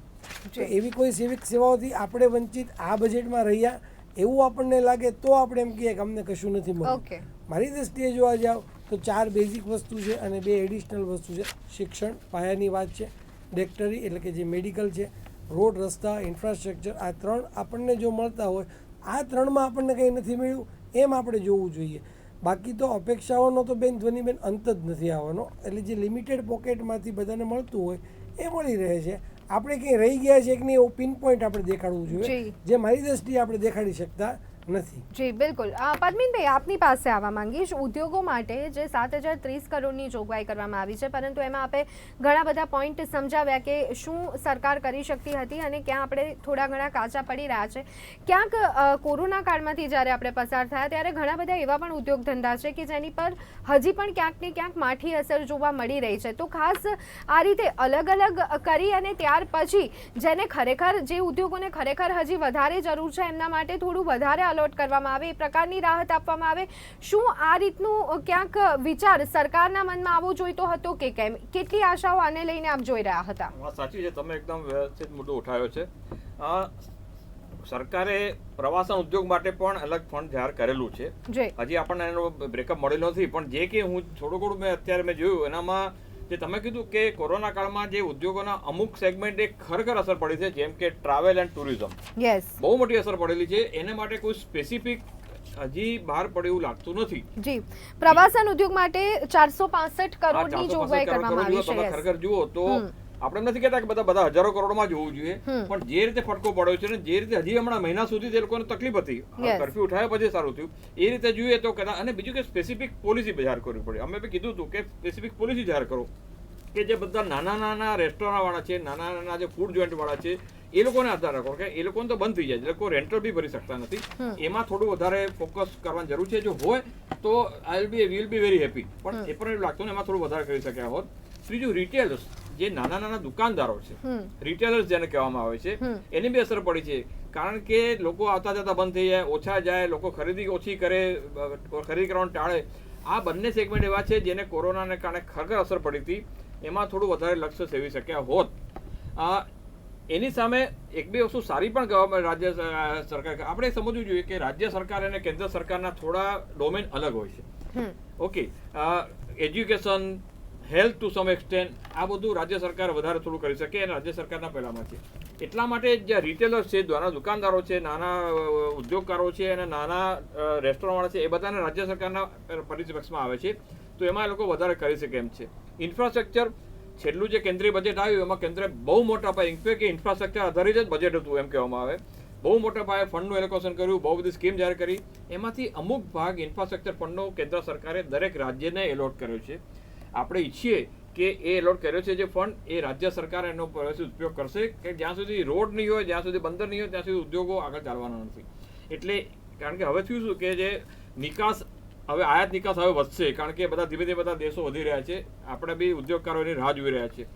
તો એવી કોઈ સિવિક સેવાઓથી આપણે વંચિત આ બજેટમાં રહ્યા એવું આપણને લાગે તો આપણે એમ કહીએ કે અમને કશું નથી મળ્યું. મારી દૃષ્ટિએ જોવા જાવ તો 4 બેઝિક વસ્તુ છે અને 2 એડિશનલ વસ્તુ છે. શિક્ષણ પાયાની વાત છે, ડોક્ટરી એટલે કે જે મેડિકલ છે, રોડ રસ્તા, ઇન્ફ્રાસ્ટ્રક્ચર, આ 3 આપણને જો મળતા હોય, આ 3માં આપણને કંઈ નથી મળ્યું એમ આપણે જોવું જોઈએ. બાકી તો અપેક્ષાઓનો તો બેન ધ્વનિબેન અંત જ નથી આવવાનો. એટલે જે લિમિટેડ પોકેટમાંથી બધાને મળતું હોય એ મળી રહે છે. આપણે કંઈ રહી ગયા છે કે નહીં એવું પિન પોઈન્ટ આપણે દેખાડવું જોઈએ, જે મારી દ્રષ્ટિએ આપણે દેખાડી શકતા નથી. જી બિલકુલ. પરમીનભાઈ, આપની પાસે આવવા માંગીશ. ઉદ્યોગો માટે જે 7,030 કરોડની જોગવાઈ કરવામાં આવી છે, પરંતુ એમાં આપણે ઘણા બધા પોઈન્ટ સમજાવ્યા કે શું સરકાર કરી શકતી હતી અને ક્યાં આપણે થોડા ઘણા કાચા પડી રહ્યા છે. ક્યાંક કોરોના કાળમાંથી જ્યારે આપણે પસાર થયા ત્યારે ઘણા બધા એવા પણ ઉદ્યોગ ધંધા છે કે જેની પર હજી પણ ક્યાંક ને ક્યાંક માઠી અસર જોવા મળી રહી છે. તો ખાસ આ રીતે અલગ અલગ કરી અને ત્યાર પછી જેને ખરેખર જે ઉદ્યોગોને ખરેખર હજી વધારે જરૂર છે એમના માટે થોડું વધારે અલોટ કરવામાં આવે, એ પ્રકારની રાહત આપવામાં આવે. શું આ રીતનું ક્યાંક વિચાર સરકારના મનમાં આવવો જોઈતો હતો કે કેમ? કેટલી આશાઓ આને લઈને આપ જોઈ રહ્યા હતા? સાચી છે, તમે એકદમ વ્યવસ્થિત મુદ્દો ઉઠાવ્યો છે. સરકારે પ્રવાસન ઉદ્યોગ માટે પણ અલગ ફંડ જાહેર કરેલું છે. હજી આપણને એનો બ્રેકઅપ મળેલો નથી, પણ જે કે હું થોડું અત્યારે મેં જોયું એનામાં જે તમે કીધું કે કોરોના કાળમાં જે ઉદ્યોગોના અમુક સેગમેન્ટે ખરેખર અસર પડી છે, જેમ કે ટ્રાવેલ એન્ડ ટુરિઝમ, બહુ મોટી અસર પડેલી છે. એને માટે કોઈ સ્પેસિફિક હજી બહાર પડે એવું લાગતું નથી. જી, પ્રવાસન ઉદ્યોગ માટે 465 કરોડની જોગવાઈ કરવામાં આવી છે. તમે ખરેખર જુઓ તો આપણે નથી કહેતા કે બધા હજારો કરોડમાં જોવું જોઈએ, પણ જે રીતે ફટકો પડ્યો છે ને જે રીતે હજી હમણાં મહિના સુધી જે લોકોને તકલીફ હતી, કર્ફ્યુ ઉઠાવ્યા પછી સારું થયું, એ રીતે જોઈએ તો કદાચ. અને બીજું કે સ્પેસિફિક પોલિસી જાહેર કરવી પડે. અમે બી કીધું હતું કે સ્પેસિફિક પોલિસી જાહેર કરો કે જે બધા નાના રેસ્ટોરન્ટ વાળા છે, નાના જે ફૂડ જોઈન્ટ વાળા છે, એ લોકોને આધાર રાખો કે એ લોકોને તો બંધ થઈ જાય, એ લોકો રેન્ટલ બી ભરી શકતા નથી. એમાં થોડું વધારે ફોકસ કરવાની જરૂર છે. જો હોય તો વિલ બી વેરી હેપી, પણ એ પણ એવું લાગતું ને એમાં થોડું વધારે કરી શક્યા હોત. ત્રીજું, રિટેલર્સ, જે નાના દુકાનદારો છે, રિટેલર્સ જેને કહેવામાં આવે છે, એની બી અસર પડી છે. કારણ કે લોકો આવતા જતા બંધ થઈ જાય, ઓછા જાય, લોકો ખરીદી ઓછી કરે, ખરીદી કરવાનું ટાળે. આ બંને સેગમેન્ટ એવા છે જેને કોરોનાને કારણે ખરેખર અસર પડી હતી. એમાં થોડું વધારે લક્ષ્ય સેવી શક્યા હોત. એની સામે એક બે વસ્તુ સારી પણ ગવર્મેન્ટ રાજ્ય સરકાર, આપણે સમજવું જોઈએ કે રાજ્ય સરકાર અને કેન્દ્ર સરકારના થોડા ડોમેન અલગ હોય છે. ઓકે, એજ્યુકેશન, હેલ્થ ટુ સમ એક્સટેન્ટ, આ બધું રાજ્ય સરકાર વધારે થોડું કરી શકે અને રાજ્ય સરકારના પહેલામાં છે. એટલા માટે જે રિટેલર્સ છે, નાના દુકાનદારો છે, નાના ઉદ્યોગકારો છે અને નાના રેસ્ટોરન્ટવાળા છે, એ બધાને રાજ્ય સરકારના પરિપ્રેક્ષમાં આવે છે. તો એમાં એ લોકો વધારે કરી શકે એમ છે. ઇન્ફ્રાસ્ટ્રક્ચર, છેલ્લું જે કેન્દ્રીય બજેટ આવ્યું એમાં કેન્દ્રે બહુ મોટા પાયે ઇન્ફેક્ટ ઇન્ફ્રાસ્ટ્રક્ચર આધારિત જ બજેટ હતું એમ કહેવામાં આવે. બહુ મોટા પાયે ફંડનું એલોકેશન કર્યું, બહુ બધી સ્કીમ જાહેર કરી. એમાંથી અમુક ભાગ ઇન્ફ્રાસ્ટ્રક્ચર ફંડનો કેન્દ્ર સરકારે દરેક રાજ્યને એલોટ કર્યો છે. આપણે ઈચ્છીએ કે એ એલોટ કર્યો છે જે ફંડ, એ રાજ્ય સરકાર એનો ઉપયોગ કરશે કે જ્યાં સુધી રોડ નહીં હોય, જ્યાં સુધી બંદર નહીં હોય, ત્યાં સુધી ઉદ્યોગો આગળ ચાલવાના નથી. એટલે કારણ કે હવે થયું શું કે જે નિકાસ, હવે આયાત નિકાસ હવે વધશે, કારણ કે બધા ધીમે ધીમે બધા દેશો વધી રહ્યા છે. આપણે બી ઉદ્યોગકારોની રાહ જોઈ રહ્યા છે.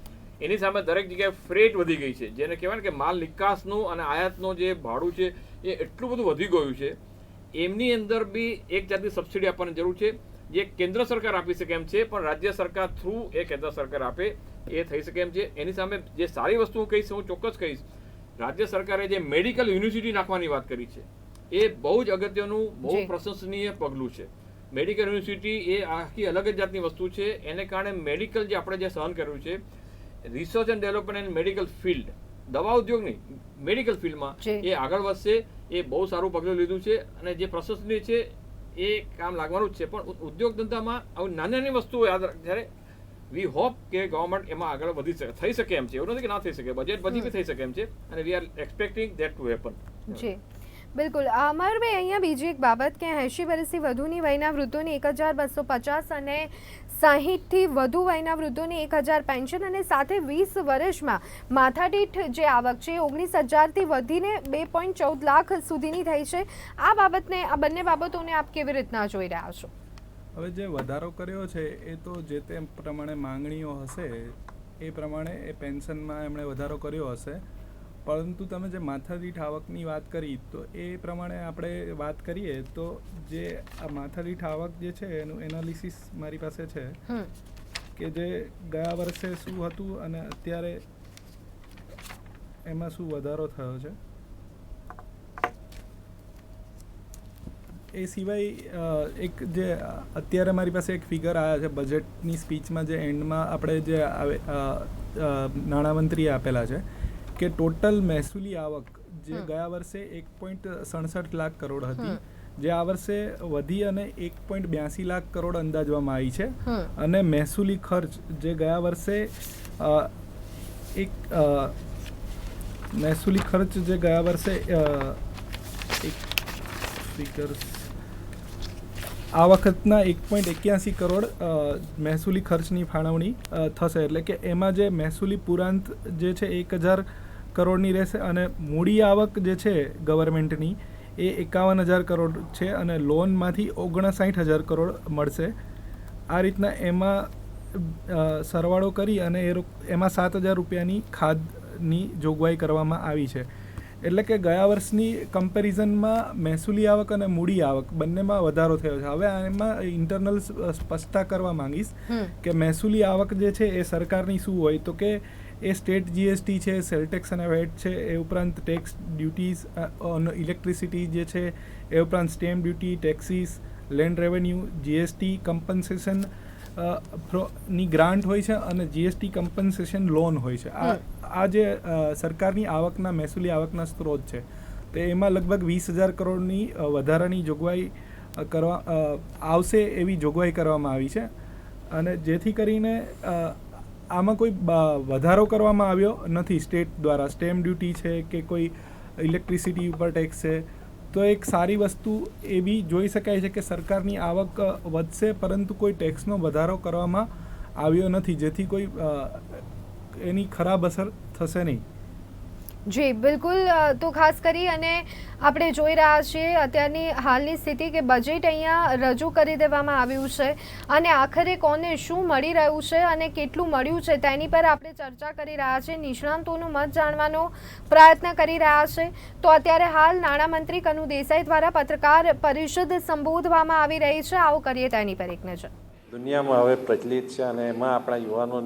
એની સામે દરેક જગ્યાએ ફ્રેટ વધી ગઈ છે, જેને કહેવાય કે માલ નિકાસનું અને આયાતનું જે ભાડું છે એ એટલું બધું વધી ગયું છે. એમની અંદર બી એક જાતની સબસિડી આપવાની જરૂર છે, જે કેન્દ્ર સરકાર આપી શકે એમ છે, પણ રાજ્ય સરકાર થ્રુ એ કેન્દ્ર સરકાર આપે એ થઈ શકે એમ છે. એની સામે જે સારી વસ્તુ હું કહીશ, હું ચોક્કસ કહીશ, રાજ્ય સરકારે જે મેડિકલ યુનિવર્સિટી નાખવાની વાત કરી છે એ બહુ જ અગત્યનું, બહુ પ્રશંસનીય પગલું છે. મેડિકલ યુનિવર્સિટી એ આખી અલગ જ જાતની વસ્તુ છે. એને કારણે મેડિકલ જે આપણે જે સહન કર્યું છે, research and development and medical field, દવા ઉદ્યોગ નહીં, મેડિકલ ફિલ્ડમાં એ આગળ વધશે. એ બહુ સારું પગલું લીધું છે અને જે પ્રશંસનીય છે એ કામ લાગવાનું જ છે. પણ ઉદ્યોગ ધંધામાં નાની નાની વસ્તુઓ યાદ જ્યારે વી હોપ કે ગવર્મેન્ટ એમાં આગળ થઈ શકે એમ છે. એવું નથી કે ના થઈ શકે, બજેટ બધી બી થઈ શકે એમ છે અને we are expecting that to happen. જી બિલકુલ. અમરભાઈ, અહીંયા બીજી એક બાબત કે 80 વર્ષથી વધુની વયના વૃદ્ધોને 1250 અને 60થી વધુ વયના વૃદ્ધોને 1000 પેન્શન અને સાથે 20 વર્ષમાં માથાદીઠ જે આવક છે 19,000થી વધીને 2.14 લાખ સુધીની થઈ છે. આ બાબતને, આ બંને બાબતોને આપ કેવી રીતના જોઈ રહ્યા છો? હવે જે વધારો કર્યો છે એ તો જે તે પ્રમાણે માંગણીઓ હશે એ પ્રમાણે એ પેન્શનમાં એમણે વધારો કર્યો હશે, પરંતુ તમે જે માથાદીઠ આવકની વાત કરી તો એ પ્રમાણે આપણે વાત કરીએ તો જે આ માથાદીઠ આવક જે છે એનું એનાલિસિસ મારી પાસે છે કે જે ગયા વર્ષે શું હતું અને અત્યારે એમાં શું વધારો થયો છે. એ સિવાય એક જે અત્યારે મારી પાસે એક ફિગર આવ્યા છે બજેટની સ્પીચમાં, જે એન્ડમાં આપણે જે નાણામંત્રીએ આપેલા છે કે ટોટલ મહેસૂલી આવક જે ગયા વર્ષે 1.67 લાખ કરોડ હતી, જે આ વર્ષે વધી અને 1.82 લાખ કરોડ અંદાજવામાં આવી છે. અને મહેસૂલી ખર્ચ જે ગયા વર્ષે મહેસૂલી ખર્ચ જે ગયા વર્ષે એક ફિગર્સ આ વખતના 1.81 કરોડ મહેસૂલી ખર્ચની ફાળવણી થશે. એટલે કે એમાં જે મહેસૂલી પુરાંત જે છે 1000 કરોડની રહેશે અને મૂડી આવક જે છે ગવર્મેન્ટની એ 51,000 કરોડ છે અને લોનમાંથી 59,000 કરોડ મળશે. આ રીતના એમાં સરવાળો કરી અને એમાં 7,000 રૂપિયાની ખાધની જોગવાઈ કરવામાં આવી છે. એટલે કે ગયા વર્ષની કમ્પેરિઝનમાં મહેસૂલી આવક અને મૂડી આવક બંનેમાં વધારો થયો છે. હવે એમાં ઇન્ટરનલ સ્પષ્ટતા કરવા માંગીશ કે મહેસૂલી આવક જે છે એ સરકારની શું હોય, તો કે એ સ્ટેટ GST છે, સેલ ટેક્સ અને વેટ છે, એ ઉપરાંત ટેક્સ ડ્યુટીઝ ઓન ઇલેક્ટ્રિસિટી જે છે, એ ઉપરાંત stamp duty, taxes, land revenue, GST compensation ની ગ્રાન્ટ હોય છે અને GST કમ્પન્સેશન લોન હોય છે. આ જે સરકારની આવકના મહેસૂલી આવકના સ્ત્રોત છે તો એમાં લગભગ 20,000 કરોડની વધારાની જોગવાઈ આવશે એવી જોગવાઈ કરવામાં આવી છે. અને જેથી કરીને આમાં કોઈ વધારો કરવામાં આવ્યો નથી સ્ટેટ દ્વારા. સ્ટેમ્પ ડ્યુટી છે કે કોઈ ઇલેક્ટ્રિસિટી ઉપર ટેક્સ છે, તો એક સારી વસ્તુ એવી જોઈ શકાય છે કે સરકારની આવક વધશે પરંતુ કોઈ ટેક્સનો વધારો કરવામાં આવ્યો નથી, જેથી કોઈ એની ખરાબ અસર થશે નહીં. જી બિલકુલ. તો ખાસ કરી અને આપણે જોઈ રહ્યા છીએ અત્યારની હાલની સ્થિતિ કે બજેટ અહીંયા રજૂ કરી દેવામાં આવ્યું છે અને આખરે કોને શું મળી રહ્યું છે અને કેટલું મળ્યું છે તેની પર આપણે ચર્ચા કરી રહ્યા છીએ, નિષ્ણાંતોનું મત જાણવાનો પ્રયત્ન કરી રહ્યા છે. તો અત્યારે હાલ નાણામંત્રી કનુ દેસાઈ દ્વારા પત્રકાર પરિષદ સંબોધવામાં આવી રહી છે. આવો કરીએ તેની પર એક નજર. દુનિયામાં હવે પ્રચલિત છે અને એમાં આપણા યુવાનોને